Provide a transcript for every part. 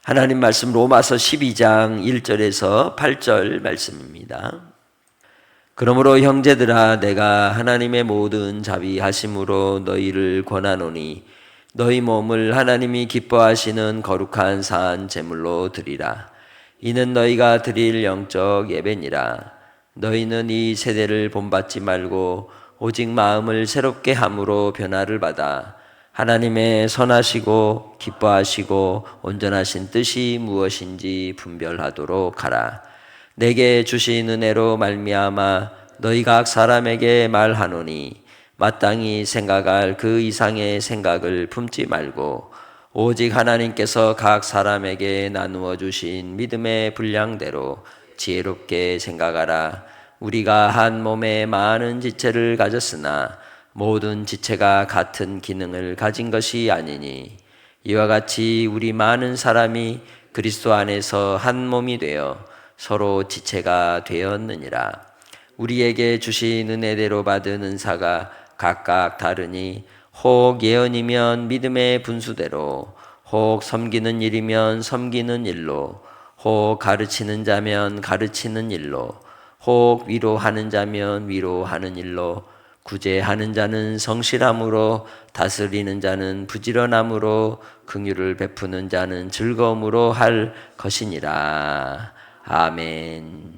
하나님 말씀 로마서 12장 1절에서 8절 말씀입니다. 그러므로 형제들아 내가 하나님의 모든 자비하심으로 너희를 권하노니 너희 몸을 하나님이 기뻐하시는 거룩한 산 제물로 드리라. 이는 너희가 드릴 영적 예배니라. 너희는 이 세대를 본받지 말고 오직 마음을 새롭게 함으로 변화를 받아 하나님의 선하시고 기뻐하시고 온전하신 뜻이 무엇인지 분별하도록 하라. 내게 주신 은혜로 말미암아 너희 각 사람에게 말하노니 마땅히 생각할 그 이상의 생각을 품지 말고 오직 하나님께서 각 사람에게 나누어 주신 믿음의 분량대로 지혜롭게 생각하라. 우리가 한 몸에 많은 지체를 가졌으나 모든 지체가 같은 기능을 가진 것이 아니니 이와 같이 우리 많은 사람이 그리스도 안에서 한 몸이 되어 서로 지체가 되었느니라. 우리에게 주신 은혜대로 받은 은사가 각각 다르니 혹 예언이면 믿음의 분수대로, 혹 섬기는 일이면 섬기는 일로, 혹 가르치는 자면 가르치는 일로, 혹 위로하는 자면 위로하는 일로, 구제하는 자는 성실함으로, 다스리는 자는 부지런함으로, 긍휼을 베푸는 자는 즐거움으로 할 것이니라. 아멘.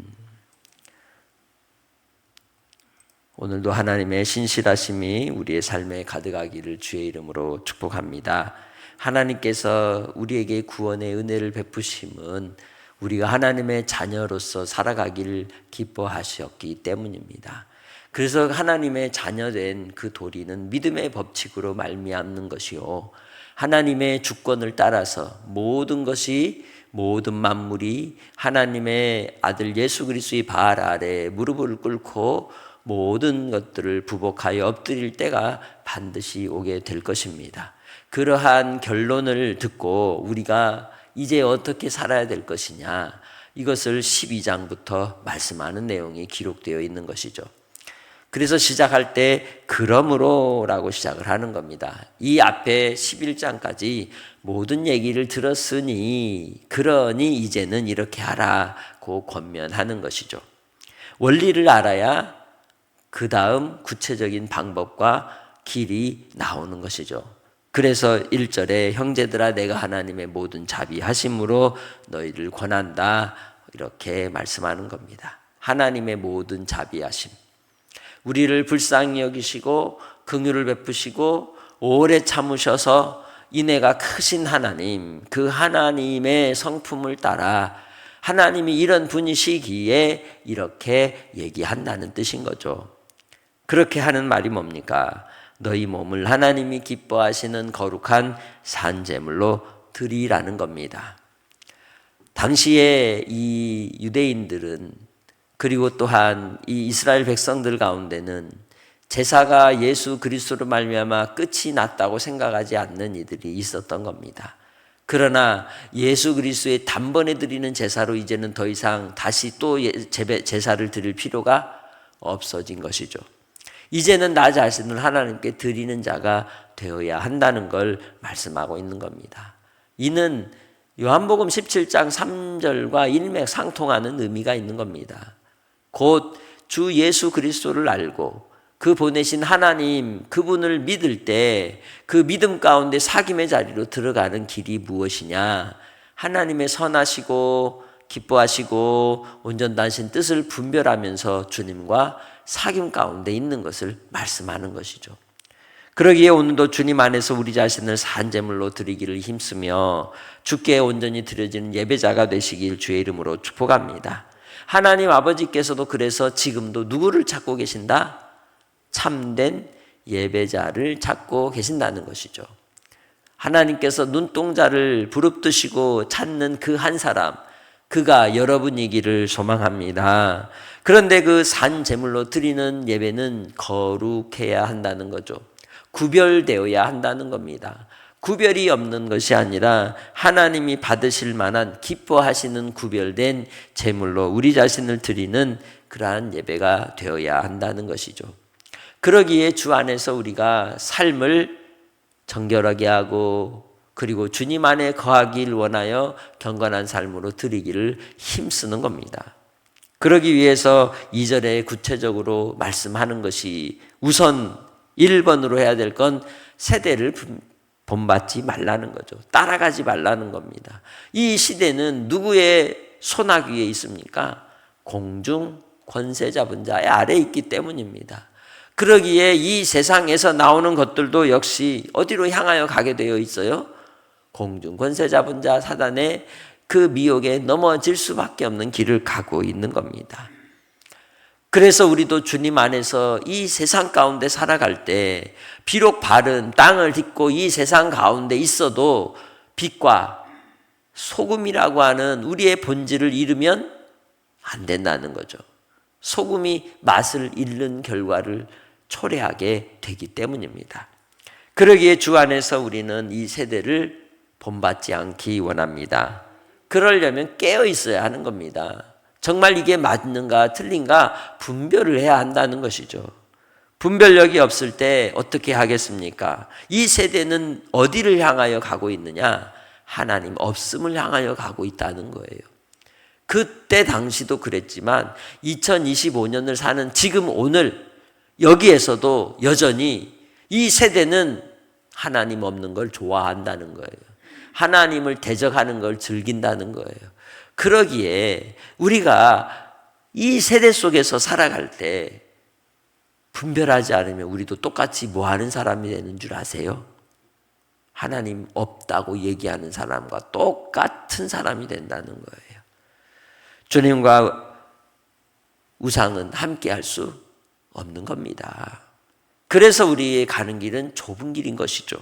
오늘도 하나님의 신실하심이 우리의 삶에 가득하기를 주의 이름으로 축복합니다. 하나님께서 우리에게 구원의 은혜를 베푸심은 우리가 하나님의 자녀로서 살아가기를 기뻐하셨기 때문입니다. 그래서 하나님의 자녀된 그 도리는 믿음의 법칙으로 말미암는 것이요, 하나님의 주권을 따라서 모든 것이, 모든 만물이 하나님의 아들 예수 그리스도의 발 아래 무릎을 꿇고 모든 것들을 부복하여 엎드릴 때가 반드시 오게 될 것입니다. 그러한 결론을 듣고 우리가 이제 어떻게 살아야 될 것이냐, 이것을 12장부터 말씀하는 내용이 기록되어 있는 것이죠. 그래서 시작할 때 그러므로 라고 시작을 하는 겁니다. 이 앞에 11장까지 모든 얘기를 들었으니 그러니 이제는 이렇게 하라고 권면하는 것이죠. 원리를 알아야 그 다음 구체적인 방법과 길이 나오는 것이죠. 그래서 1절에 형제들아 내가 하나님의 모든 자비하심으로 너희를 권한다, 이렇게 말씀하는 겁니다. 하나님의 모든 자비하심, 우리를 불쌍히 여기시고 긍휼을 베푸시고 오래 참으셔서 인애가 크신 하나님, 그 하나님의 성품을 따라 하나님이 이런 분이시기에 이렇게 얘기한다는 뜻인 거죠. 그렇게 하는 말이 뭡니까? 너희 몸을 하나님이 기뻐하시는 거룩한 산제물로 드리라는 겁니다. 당시에 이 유대인들은, 그리고 또한 이 이스라엘 백성들 가운데는 제사가 예수 그리스도로 말미암아 끝이 났다고 생각하지 않는 이들이 있었던 겁니다. 그러나 예수 그리스도의 단번에 드리는 제사로 이제는 더 이상 다시 또 제사를 드릴 필요가 없어진 것이죠. 이제는 나 자신을 하나님께 드리는 자가 되어야 한다는 걸 말씀하고 있는 겁니다. 이는 요한복음 17장 3절과 일맥상통하는 의미가 있는 겁니다. 곧 주 예수 그리스도를 알고 그 보내신 하나님, 그분을 믿을 때 그 믿음 가운데 사귐의 자리로 들어가는 길이 무엇이냐? 하나님의 선하시고 기뻐하시고 온전하신 뜻을 분별하면서 주님과 사귐 가운데 있는 것을 말씀하는 것이죠. 그러기에 오늘도 주님 안에서 우리 자신을 산제물로 드리기를 힘쓰며 주께 온전히 드려지는 예배자가 되시길 주의 이름으로 축복합니다. 하나님 아버지께서도 그래서 지금도 누구를 찾고 계신다? 참된 예배자를 찾고 계신다는 것이죠. 하나님께서 눈동자를 부릅뜨시고 찾는 그 한 사람, 그가 여러분이기를 소망합니다. 그런데 그 산제물로 드리는 예배는 거룩해야 한다는 거죠. 구별되어야 한다는 겁니다. 구별이 없는 것이 아니라 하나님이 받으실 만한 기뻐하시는 구별된 제물로 우리 자신을 드리는 그러한 예배가 되어야 한다는 것이죠. 그러기에 주 안에서 우리가 삶을 정결하게 하고 그리고 주님 안에 거하길 원하여 경건한 삶으로 드리기를 힘쓰는 겁니다. 그러기 위해서 2절에 구체적으로 말씀하는 것이 우선 1번으로 해야 될 건 세대를 본받지 말라는 거죠. 따라가지 말라는 겁니다. 이 시대는 누구의 손아귀 위에 있습니까? 공중 권세 잡은 자의 아래에 있기 때문입니다. 그러기에 이 세상에서 나오는 것들도 역시 어디로 향하여 가게 되어 있어요? 공중 권세 잡은 자 사단의 그 미혹에 넘어질 수밖에 없는 길을 가고 있는 겁니다. 그래서 우리도 주님 안에서 이 세상 가운데 살아갈 때 비록 바른 땅을 딛고 이 세상 가운데 있어도 빛과 소금이라고 하는 우리의 본질을 잃으면 안 된다는 거죠. 소금이 맛을 잃는 결과를 초래하게 되기 때문입니다. 그러기에 주 안에서 우리는 이 세대를 본받지 않기 원합니다. 그러려면 깨어 있어야 하는 겁니다. 정말 이게 맞는가 틀린가 분별을 해야 한다는 것이죠. 분별력이 없을 때 어떻게 하겠습니까? 이 세대는 어디를 향하여 가고 있느냐? 하나님 없음을 향하여 가고 있다는 거예요. 그때 당시도 그랬지만 2025년을 사는 지금 오늘 여기에서도 여전히 이 세대는 하나님 없는 걸 좋아한다는 거예요. 하나님을 대적하는 걸 즐긴다는 거예요. 그러기에 우리가 이 세대 속에서 살아갈 때 분별하지 않으면 우리도 똑같이 뭐 하는 사람이 되는 줄 아세요? 하나님 없다고 얘기하는 사람과 똑같은 사람이 된다는 거예요. 주님과 우상은 함께 할 수 없는 겁니다. 그래서 우리의 가는 길은 좁은 길인 것이죠.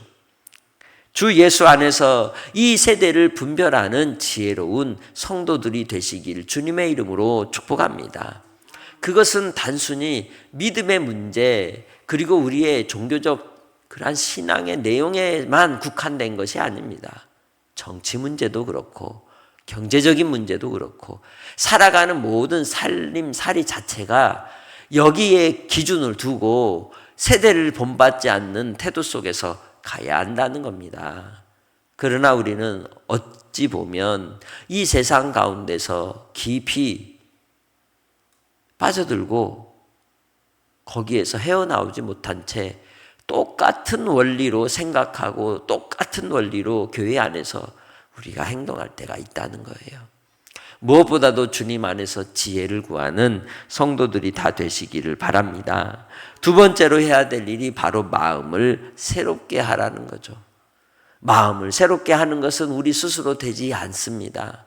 주 예수 안에서 이 세대를 분별하는 지혜로운 성도들이 되시길 주님의 이름으로 축복합니다. 그것은 단순히 믿음의 문제 그리고 우리의 종교적 그러한 신앙의 내용에만 국한된 것이 아닙니다. 정치 문제도 그렇고 경제적인 문제도 그렇고 살아가는 모든 살림살이 자체가 여기에 기준을 두고 세대를 본받지 않는 태도 속에서 가야 한다는 겁니다. 그러나 우리는 어찌 보면 이 세상 가운데서 깊이 빠져들고 거기에서 헤어나오지 못한 채 똑같은 원리로 생각하고 똑같은 원리로 교회 안에서 우리가 행동할 때가 있다는 거예요. 무엇보다도 주님 안에서 지혜를 구하는 성도들이 다 되시기를 바랍니다. 두 번째로 해야 될 일이 바로 마음을 새롭게 하라는 거죠. 마음을 새롭게 하는 것은 우리 스스로 되지 않습니다.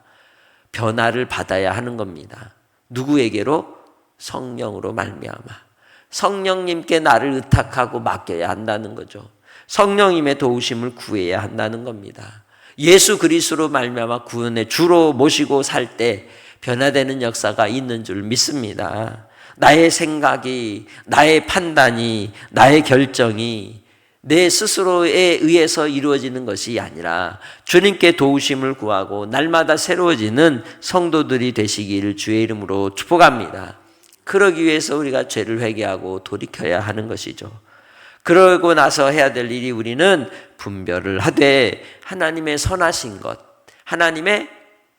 변화를 받아야 하는 겁니다. 누구에게로? 성령으로 말미암아. 성령님께 나를 의탁하고 맡겨야 한다는 거죠. 성령님의 도우심을 구해야 한다는 겁니다. 예수 그리스도로 말미암아 구원의 주로 모시고 살 때 변화되는 역사가 있는 줄 믿습니다. 나의 생각이, 나의 판단이, 나의 결정이 내 스스로에 의해서 이루어지는 것이 아니라 주님께 도우심을 구하고 날마다 새로워지는 성도들이 되시기를 주의 이름으로 축복합니다. 그러기 위해서 우리가 죄를 회개하고 돌이켜야 하는 것이죠. 그러고 나서 해야 될 일이 우리는 분별을 하되 하나님의 선하신 것, 하나님의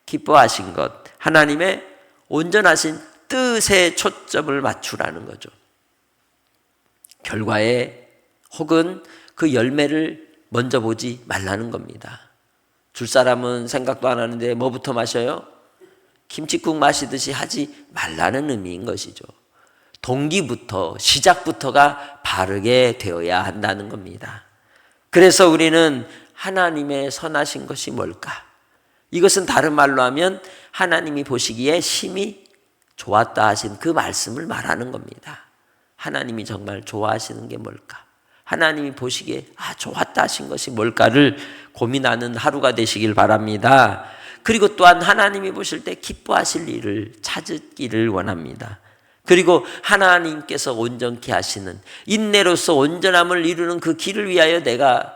기뻐하신 것, 하나님의 온전하신 뜻에 초점을 맞추라는 거죠. 결과에 혹은 그 열매를 먼저 보지 말라는 겁니다. 줄 사람은 생각도 안 하는데 뭐부터 마셔요? 김칫국 마시듯이 하지 말라는 의미인 것이죠. 동기부터, 시작부터가 바르게 되어야 한다는 겁니다. 그래서 우리는 하나님의 선하신 것이 뭘까? 이것은 다른 말로 하면 하나님이 보시기에 심히 좋았다 하신 그 말씀을 말하는 겁니다. 하나님이 정말 좋아하시는 게 뭘까? 하나님이 보시기에 좋았다 하신 것이 뭘까를 고민하는 하루가 되시길 바랍니다. 그리고 또한 하나님이 보실 때 기뻐하실 일을 찾기를 원합니다. 그리고 하나님께서 온전케 하시는 인내로서 온전함을 이루는 그 길을 위하여 내가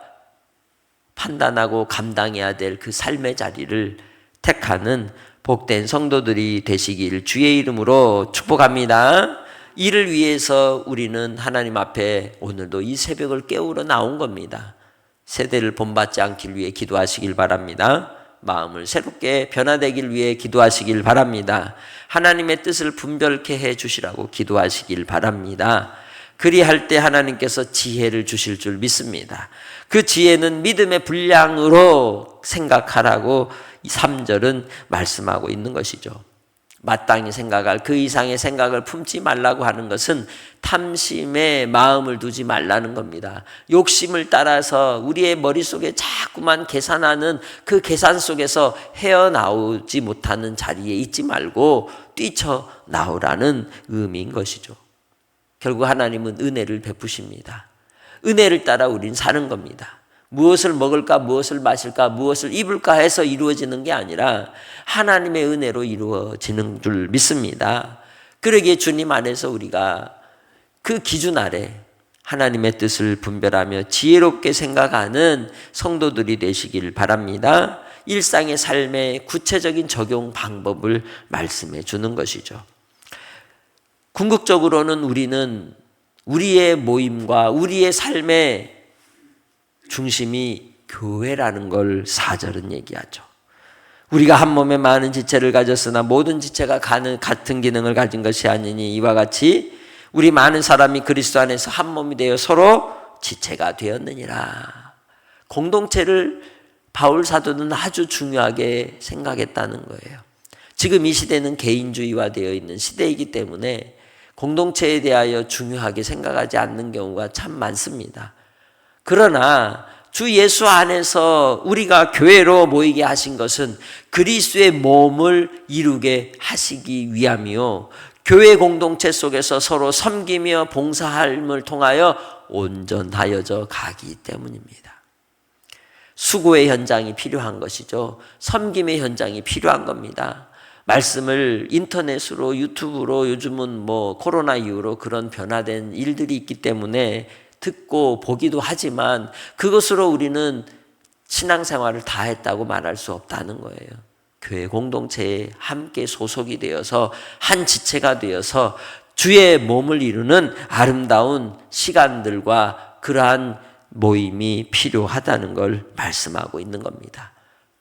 판단하고 감당해야 될 그 삶의 자리를 택하는 복된 성도들이 되시길 주의 이름으로 축복합니다. 이를 위해서 우리는 하나님 앞에 오늘도 이 새벽을 깨우러 나온 겁니다. 세대를 본받지 않길 위해 기도하시길 바랍니다. 마음을 새롭게 변화되길 위해 기도하시길 바랍니다. 하나님의 뜻을 분별케 해 주시라고 기도하시길 바랍니다. 그리할 때 하나님께서 지혜를 주실 줄 믿습니다. 그 지혜는 믿음의 분량으로 생각하라고 3절은 말씀하고 있는 것이죠. 마땅히 생각할 그 이상의 생각을 품지 말라고 하는 것은 탐심에 마음을 두지 말라는 겁니다. 욕심을 따라서 우리의 머릿속에 자꾸만 계산하는 그 계산 속에서 헤어나오지 못하는 자리에 있지 말고 뛰쳐나오라는 의미인 것이죠. 결국 하나님은 은혜를 베푸십니다. 은혜를 따라 우린 사는 겁니다. 무엇을 먹을까, 무엇을 마실까, 무엇을 입을까 해서 이루어지는 게 아니라 하나님의 은혜로 이루어지는 줄 믿습니다. 그러기에 주님 안에서 우리가 그 기준 아래 하나님의 뜻을 분별하며 지혜롭게 생각하는 성도들이 되시길 바랍니다. 일상의 삶의 구체적인 적용 방법을 말씀해 주는 것이죠. 궁극적으로는 우리는 우리의 모임과 우리의 삶의 중심이 교회라는 걸 4절은 얘기하죠. 우리가 한 몸에 많은 지체를 가졌으나 모든 지체가 같은 기능을 가진 것이 아니니 이와 같이 우리 많은 사람이 그리스도 안에서 한 몸이 되어 서로 지체가 되었느니라. 공동체를 바울 사도는 아주 중요하게 생각했다는 거예요. 지금 이 시대는 개인주의화되어 있는 시대이기 때문에 공동체에 대하여 중요하게 생각하지 않는 경우가 참 많습니다. 그러나 주 예수 안에서 우리가 교회로 모이게 하신 것은 그리스도의 몸을 이루게 하시기 위함이요, 교회 공동체 속에서 서로 섬기며 봉사함을 통하여 온전하여져 가기 때문입니다. 수고의 현장이 필요한 것이죠. 섬김의 현장이 필요한 겁니다. 말씀을 인터넷으로 유튜브로 요즘은 코로나 이후로 그런 변화된 일들이 있기 때문에 듣고 보기도 하지만 그것으로 우리는 신앙생활을 다 했다고 말할 수 없다는 거예요. 교회 공동체에 함께 소속이 되어서 한 지체가 되어서 주의 몸을 이루는 아름다운 시간들과 그러한 모임이 필요하다는 걸 말씀하고 있는 겁니다.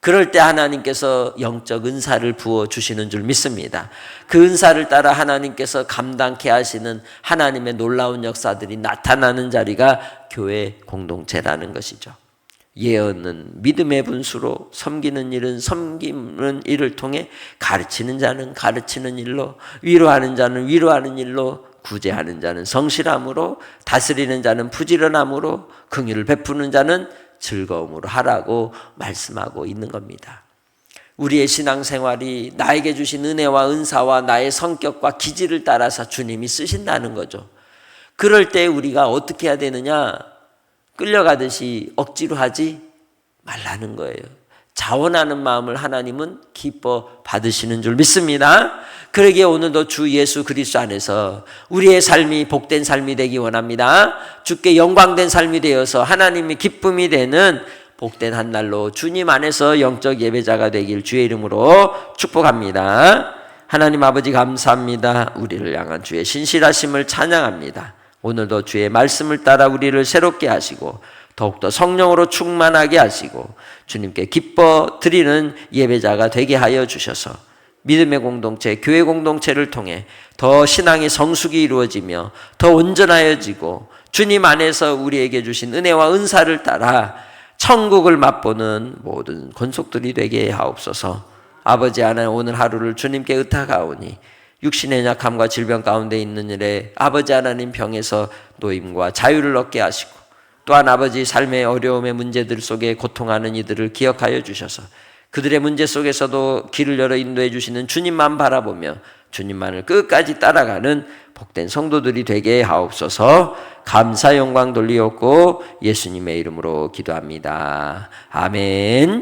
그럴 때 하나님께서 영적 은사를 부어주시는 줄 믿습니다. 그 은사를 따라 하나님께서 감당케 하시는 하나님의 놀라운 역사들이 나타나는 자리가 교회 공동체라는 것이죠. 예언은 믿음의 분수로, 섬기는 일은 섬기는 일을 통해, 가르치는 자는 가르치는 일로, 위로하는 자는 위로하는 일로, 구제하는 자는 성실함으로, 다스리는 자는 부지런함으로, 긍휼을 베푸는 자는 즐거움으로 하라고 말씀하고 있는 겁니다. 우리의 신앙생활이 나에게 주신 은혜와 은사와 나의 성격과 기질을 따라서 주님이 쓰신다는 거죠. 그럴 때 우리가 어떻게 해야 되느냐? 끌려가듯이 억지로 하지 말라는 거예요. 자원하는 마음을 하나님은 기뻐 받으시는 줄 믿습니다. 그러기에 오늘도 주 예수 그리스도 안에서 우리의 삶이 복된 삶이 되기 원합니다. 주께 영광된 삶이 되어서 하나님의 기쁨이 되는 복된 한 날로 주님 안에서 영적 예배자가 되길 주의 이름으로 축복합니다. 하나님 아버지 감사합니다. 우리를 향한 주의 신실하심을 찬양합니다. 오늘도 주의 말씀을 따라 우리를 새롭게 하시고 더욱더 성령으로 충만하게 하시고 주님께 기뻐 드리는 예배자가 되게 하여 주셔서 믿음의 공동체, 교회 공동체를 통해 더 신앙의 성숙이 이루어지며 더 온전하여지고 주님 안에서 우리에게 주신 은혜와 은사를 따라 천국을 맛보는 모든 권속들이 되게 하옵소서. 아버지 하나님, 오늘 하루를 주님께 의탁하오니 육신의 약함과 질병 가운데 있는 일에 아버지 하나님 병에서 노임과 자유를 얻게 하시고, 또한 아버지 삶의 어려움의 문제들 속에 고통하는 이들을 기억하여 주셔서 그들의 문제 속에서도 길을 열어 인도해 주시는 주님만 바라보며 주님만을 끝까지 따라가는 복된 성도들이 되게 하옵소서. 감사 영광 돌리옵고 예수님의 이름으로 기도합니다. 아멘.